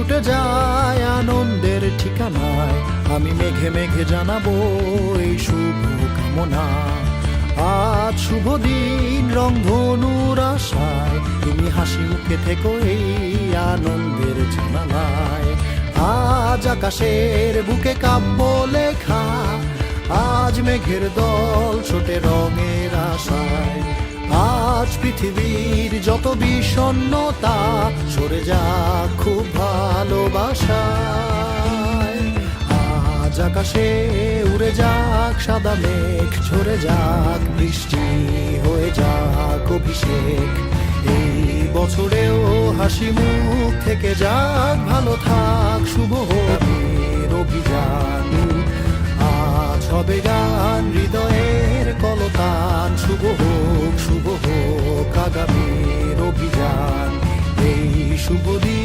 ছুটে যায় আনন্দের ঠিকানায়। আমি মেঘে মেঘে জানাবো এই শুভ কামনা। আজ শুভ দিন রংধনুর আশায়, তুমি হাসি মুখে থেকো এই আনন্দের জানালায়। আজ আকাশের বুকে কাব্য লেখা, আজ মেঘের দল ছোটে রঙের আশায়। আজ পৃথিবীর যত বিষণ্ণতা সরে যাক খুব ভালোবাসায়। আজ আকাশে উড়ে যাক সাদা মেঘ, ঝরে যাক বৃষ্টি, হয়ে যাক অভিষেক। এই বছরেও হাসি মুখ থেকে যাক, ভালো থাক শুভ হোক অভিযান। আজ হবে গান হৃদয়ের কলতান, শুভ হোক আগামীর অভিযান। এই শুভ দিন